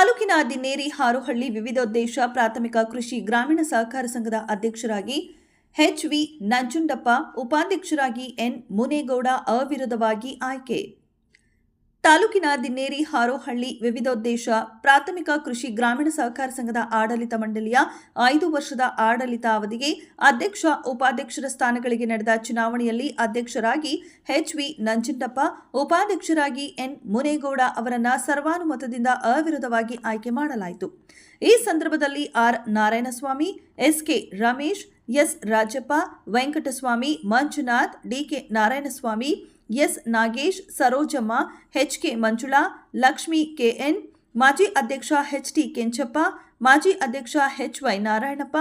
ತಾಲೂಕಿನ ದಿನ್ನೇರಿ ಹಾರೋಹಳ್ಳಿ ವಿವಿಧೋದ್ದೇಶ ಪ್ರಾಥಮಿಕ ಕೃಷಿ ಗ್ರಾಮೀಣ ಸಹಕಾರ ಸಂಘದ ಅಧ್ಯಕ್ಷರಾಗಿ ಎಚ್.ವಿ. ನಂಜುಂಡಪ್ಪ, ಉಪಾಧ್ಯಕ್ಷರಾಗಿ ಎನ್. ಮುನೇಗೌಡ ಅವಿರೋಧವಾಗಿ ಆಯ್ಕೆ. ತಾಲೂಕಿನ ದಿನ್ನೇರಿ ಹಾರೋಹಳ್ಳಿ ವಿವಿಧೋದ್ದೇಶ ಪ್ರಾಥಮಿಕ ಕೃಷಿ ಗ್ರಾಮೀಣ ಸಹಕಾರ ಸಂಘದ ಆಡಳಿತ ಮಂಡಳಿಯ 5 ವರ್ಷದ ಆಡಳಿತ ಅವಧಿಗೆ ಅಧ್ಯಕ್ಷ, ಉಪಾಧ್ಯಕ್ಷರ ಸ್ಥಾನಗಳಿಗೆ ನಡೆದ ಚುನಾವಣೆಯಲ್ಲಿ ಅಧ್ಯಕ್ಷರಾಗಿ ಎಚ್.ವಿ. ನಂಜುಂಡಪ್ಪ, ಉಪಾಧ್ಯಕ್ಷರಾಗಿ ಎನ್. ಮುನೇಗೌಡ ಅವರನ್ನು ಸರ್ವಾನುಮತದಿಂದ ಅವಿರೋಧವಾಗಿ ಆಯ್ಕೆ ಮಾಡಲಾಯಿತು. ಈ ಸಂದರ್ಭದಲ್ಲಿ R. Narayanaswamy, S K. Ramesh, S. Rajappa, Venkataswamy, Manjunath, D K. Narayanaswamy, S. Nagesh, Sarojamma, H K. Manjula, Lakshmi, K N., ಮಾಜಿ ಅಧ್ಯಕ್ಷ ಎಚ್.ಟಿ. ಕೆಂಚಪ್ಪ, ಮಾಜಿ ಅಧ್ಯಕ್ಷ ಎಚ್.ವೈ. ನಾರಾಯಣಪ್ಪ,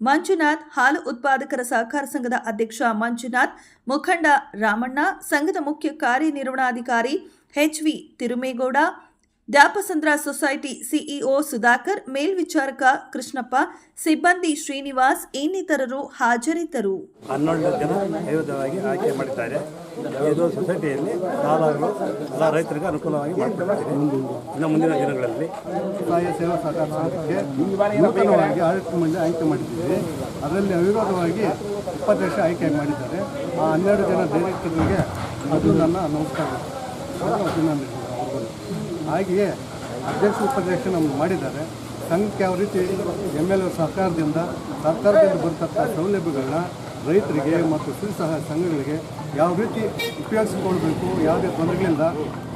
ಮಂಜುನಾಥ್, ಹಾಲು ಉತ್ಪಾದಕರ ಸಹಕಾರ ಸಂಘದ ಅಧ್ಯಕ್ಷ ಮಂಜುನಾಥ್, ಮುಖಂಡ ರಾಮಣ್ಣ, ಸಂಘದ ಮುಖ್ಯ ಕಾರ್ಯನಿರ್ವಹಣಾಧಿಕಾರಿ ಎಚ್.ವಿ. ತಿರುಮೇಗೌಡ, ದ್ಯಾಪಸಂದ್ರ ಸೊಸೈಟಿ ಸಿಇಒ ಸುಧಾಕರ್, ಮೇಲ್ವಿಚಾರಕ ಕೃಷ್ಣಪ್ಪ, ಸಿಬ್ಬಂದಿ ಶ್ರೀನಿವಾಸ್ ಇನ್ನಿತರರು ಹಾಜರಿದ್ದರು. 12 ಜನ ಅವಿರೋಧವಾಗಿ ಆಯ್ಕೆ ಮಾಡಿದ್ದಾರೆ. ಇದು ಸೊಸೈಟಿಯಲ್ಲಿ ಸಾಲಗಳು ಎಲ್ಲ ರೈತರಿಗೆ ಅನುಕೂಲವಾಗಿ ಮಾಡಿಕೊಡ್ತಾರೆ. ಇನ್ನು ಮುಂದಿನ ದಿನಗಳಲ್ಲಿ ಸ್ವಸಹಾಯ ಸೇವಾ ಸಹಕಾರ ಸಂಘಕ್ಕೆ ನೂತನವಾಗಿ ಆಡಳಿತ ಮಂಡಳಿ ಆಯ್ಕೆ ಮಾಡಿದ್ದೀವಿ. ಅದರಲ್ಲಿ ಅವಿರೋಧವಾಗಿ ಉಪಾಧ್ಯಕ್ಷ ಆಯ್ಕೆ ಮಾಡಿದ್ದಾರೆ. ಆ 12 ಜನ ಡೈರೆಕ್ಟರ್ಗಳಿಗೆ ಅದು ನನ್ನ ನಮಸ್ಕಾರ, ಅಭಿನಂದನೆ. ಹಾಗೆಯೇ ಅಧ್ಯಕ್ಷ, ಉಪಾಧ್ಯಕ್ಷ ನಮ್ಗೆ ಮಾಡಿದ್ದಾರೆ. ಸಂಘಕ್ಕೆ ಯಾವ ರೀತಿ MLA ಸರ್ಕಾರದಿಂದ ಬರ್ತಕ್ಕಂಥ ಸೌಲಭ್ಯಗಳನ್ನ ರೈತರಿಗೆ ಮತ್ತು ಸ್ವಸಹಾಯ ಸಂಘಗಳಿಗೆ ಯಾವ ರೀತಿ ಉಪಯೋಗಿಸಿಕೊಳ್ಬೇಕು, ಯಾವುದೇ ತೊಂದರೆಗಳಿಂದ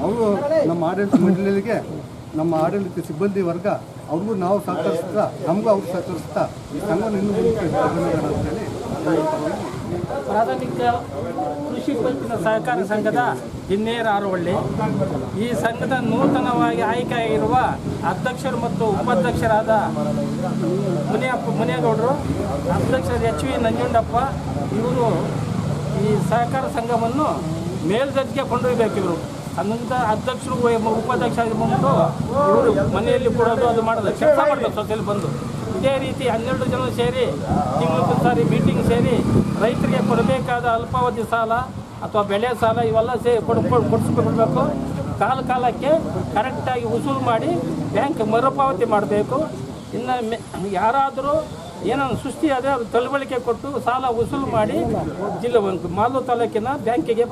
ಅವರು ನಮ್ಮ ಆಡಳಿತ ಮಂಡಳಿಗೆ, ನಮ್ಮ ಆಡಳಿತ ಸಿಬ್ಬಂದಿ ವರ್ಗ ಅವ್ರಿಗೂ ನಾವು ಸಹಕರಿಸ್ತಾ, ನಮಗೂ ಅವ್ರು ಸಹಕರಿಸ್ತಾ ಈ ಸಂಘವನ್ನು ಇನ್ನೂ ಅಂತೇಳಿ ಪ್ರಾಥಮಿಕ ಕೃಷಿ ಪತ್ತಿನ ಸಹಕಾರ ಸಂಘದ ದಿನ್ನೇರಿ ಹಾರೋಹಳ್ಳಿ ಈ ಸಂಘದ ನೂತನವಾಗಿ ಆಯ್ಕೆಯಾಗಿರುವ ಅಧ್ಯಕ್ಷರು ಮತ್ತು ಉಪಾಧ್ಯಕ್ಷರಾದ ಮುನೇಗೌಡರು, ಅಧ್ಯಕ್ಷರು ಎಚ್.ವಿ. ನಂಜುಂಡಪ್ಪ ಇವರು ಈ ಸಹಕಾರ ಸಂಘವನ್ನು ಮೇಲ್ದರ್ಜೆಗೆ ಕೊಂಡೊಯ್ಬೇಕು. ಇವರು ಅನ್ನಂಥ ಅಧ್ಯಕ್ಷರು, ಉಪಾಧ್ಯಕ್ಷ ಬಂದು ಇವರು ಮನೆಯಲ್ಲಿ ಕೊಡೋದು ಅದು ಮಾಡೋದು ಕೆಲಸ ಮಾಡಬೇಕು. ಸೊಸೈಟಿಯಲ್ಲಿ ಬಂದು ಇದೇ ರೀತಿ 12 ಜನ ಸೇರಿ ತಿಂಗಳಿಗೆ ಸಾರಿ ಮೀಟಿಂಗ್ ಸೇರಿ ರೈತರಿಗೆ ಕೊಡಬೇಕಾದ ಅಲ್ಪಾವಧಿ ಸಾಲ ಅಥವಾ ಬೆಳೆ ಸಾಲ ಇವೆಲ್ಲ ಕೊಡಿಸ್ಕೊಡ್ಬೇಕು. ಕಾಲಕ್ಕೆ ಕರೆಕ್ಟಾಗಿ ವಸೂಲು ಮಾಡಿ ಬ್ಯಾಂಕ್ ಮರುಪಾವತಿ ಮಾಡಬೇಕು. ಇನ್ನು ಯಾರಾದರೂ ಏನಾದ್ರು ಸುಸ್ತಿ ಆದರೆ ಅದು ತಿಳುವಳಿಕೆ ಕೊಟ್ಟು ಸಾಲ ವಸೂಲು ಮಾಡಿ ಜಿಲ್ಲೆ ಮಾಲೂರು ತಾಲೂಕಿನ ಬ್ಯಾಂಕಿಗೆ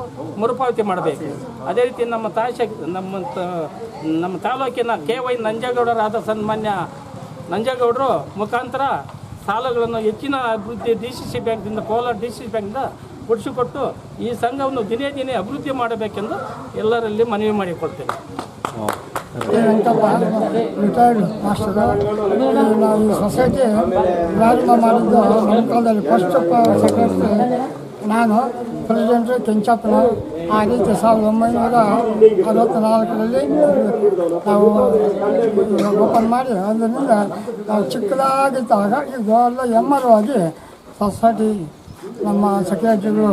ಮರುಪಾವತಿ ಮಾಡಬೇಕು. ಅದೇ ರೀತಿ ನಮ್ಮ ತಾಲೂಕಿನ ಕೆ.ವೈ. ನಂಜೇಗೌಡರಾದ ಸನ್ಮಾನ್ಯ ನಂಜೇಗೌಡರು ಮುಖಾಂತರ ಸಾಲಗಳನ್ನು ಹೆಚ್ಚಿನ ಅಭಿವೃದ್ಧಿ DCC ಬ್ಯಾಂಕ್ನಿಂದ, ಕೋಲಾರ DCC ಬ್ಯಾಂಕ್ನಿಂದ ಕೊಡಿಸಿಕೊಟ್ಟು ಈ ಸಂಘವನ್ನು ದಿನೇ ದಿನೇ ಅಭಿವೃದ್ಧಿ ಮಾಡಬೇಕೆಂದು ಎಲ್ಲರಲ್ಲಿ ಮನವಿ ಮಾಡಿಕೊಡ್ತೇನೆ. Retired master. ನಾವು ಈ ಸೊಸೈಟಿ ಪ್ರಾರಂಭ ಮಾಡಿದ್ದು ನಮ್ಮ ಕಾಲದಲ್ಲಿ ಫಸ್ಟ್ ಸೆಕ್ರೆಟರಿ ನಾನು, ಪ್ರೆಸಿಡೆಂಟ್ ಕೆಂಚಪ್ಪನ. ಆ ರೀತಿ 1964ರಲ್ಲಿ ನಾವು ಓಪನ್ ಮಾಡಿ ಅದರಿಂದ ನಾವು ಚಿಕ್ಕದಾಗಿದ್ದಾಗ ಇದೆಲ್ಲ ಎಮ್ಮರವಾಗಿ ಸೊಸೈಟಿ ನಮ್ಮ ಸೆಕ್ರೆಟರಿಗಳು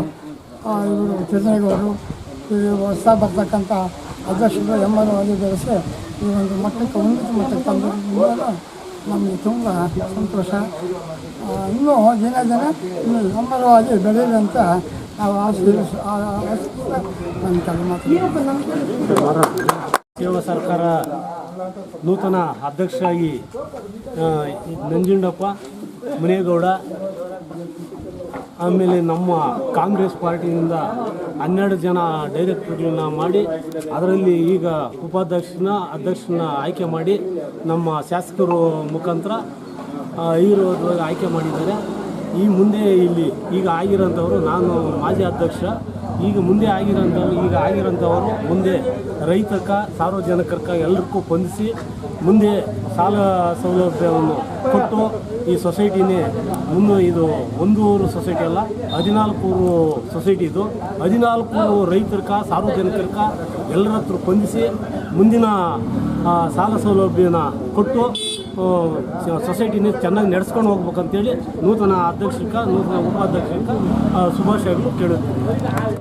ಇವರು ತಿರುಮೇಗೌಡರು, ಈ ಹೊಸ ಬರ್ತಕ್ಕಂಥ ಅಧ್ಯಕ್ಷರು ಎಮ್ಮರವಾಗಿ ಬೆಳೆಸಿ ಈ ಒಂದು ಮಟ್ಟಕ್ಕೆ ಉನ್ನತ ಮಟ್ಟಕ್ಕೆ ತಂದಿರೋದ್ರಿಂದ ನಮಗೆ ತುಂಬ ಸಂತೋಷ. ಇನ್ನೂ ದಿನ ಇನ್ನೂ ಎಮ್ಮರವಾಗಿ ಬೆಳೀಲಿ ಅಂತ ನಾವು ನನ್ನ ಸೇವಾ ಸರ್ಕಾರ ನೂತನ ಅಧ್ಯಕ್ಷರಾಗಿ ನಂಜುಂಡಪ್ಪ, ಮುನೇಗೌಡ, ಆಮೇಲೆ ನಮ್ಮ ಕಾಂಗ್ರೆಸ್ ಪಾರ್ಟಿಯಿಂದ 12 ಜನ ಡೈರೆಕ್ಟರ್ಗಳನ್ನ ಮಾಡಿ ಅದರಲ್ಲಿ ಈಗ ಅಧ್ಯಕ್ಷನ ಆಯ್ಕೆ ಮಾಡಿ ನಮ್ಮ ಶಾಸಕರು ಮುಖಾಂತರ ಅವಿರೋಧವಾಗಿ ಆಯ್ಕೆ ಮಾಡಿದ್ದಾರೆ. ಈ ಮುಂದೆ ಇಲ್ಲಿ ಈಗ ಆಗಿರೋಂಥವ್ರು, ನಾನು ಮಾಜಿ ಅಧ್ಯಕ್ಷ, ಈಗ ಆಗಿರೋಂಥವರು ಮುಂದೆ ರೈತಕ, ಸಾರ್ವಜನಿಕರ್ಕ ಎಲ್ಲರಿಗೂ ಹೊಂದಿಸಿ ಮುಂದೆ ಸಾಲ ಸೌಲಭ್ಯವನ್ನು ಕೊಟ್ಟು ಈ ಸೊಸೈಟಿನೇ ಮುಂದೆ ಇದು ಒಂದೂರು ಸೊಸೈಟಿ ಅಲ್ಲ, 14 ಸೊಸೈಟಿ ಇದು. 14 ರೈತರ್ಕ, ಸಾರ್ವಜನಿಕರ್ಕ ಎಲ್ಲರ ಹತ್ರ ಹೊಂದಿಸಿ ಮುಂದಿನ ಸಾಲ ಸೌಲಭ್ಯನ ಕೊಟ್ಟು ಸೊಸೈಟಿನ ಚೆನ್ನಾಗಿ ನಡೆಸ್ಕೊಂಡು ಹೋಗ್ಬೇಕಂತೇಳಿ ನೂತನ ಅಧ್ಯಕ್ಷಕ್ಕೆ, ನೂತನ ಉಪಾಧ್ಯಕ್ಷಕ್ಕೆ ಶುಭಾಶಯಗಳು ಕೇಳುತ್ತೀನಿ.